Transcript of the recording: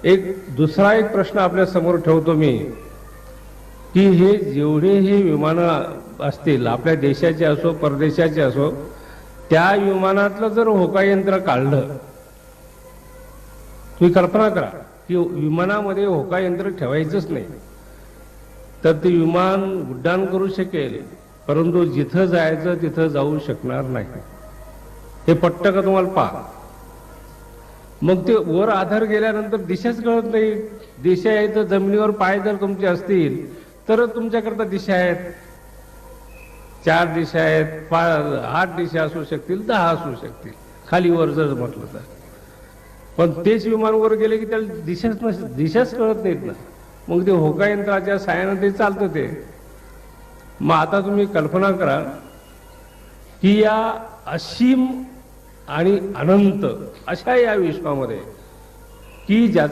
दुसरा एक प्रश्न आपल्या समोर ठेवतो मी की हे जेवढे हे विमानं असतील आपल्या देशाचे असो परदेशाचे असो, त्या विमानातलं जर होका यंत्र काढलं, तुम्ही कल्पना करा की विमानामध्ये होका यंत्र ठेवायचंच नाही, तर ते विमान उड्डाण करू शकेल परंतु जिथं जायचं तिथं जाऊ शकणार नाही. हे पट्ट का तुम्हाला पहा. मग ते वर आधार गेल्यानंतर दिशाच कळत नाही. दिशा आहे तर जमिनीवर पाय जर तुमचे असतील तर तुमच्याकरता दिशा आहेत. 4 दिशा आहेत, 8 दिशा असू शकतील, 10 असू शकतील खाली वर जर म्हटलं तर. पण तेच विमान वर गेले की त्याला दिशाच कळत नाहीत ना. मग ते होका यंत्राच्या साहाय्याने ते चालतं ते. मग आता तुम्ही कल्पना करा की या असीम आणि अनंत अशा या विश्वामध्ये की ज्याचा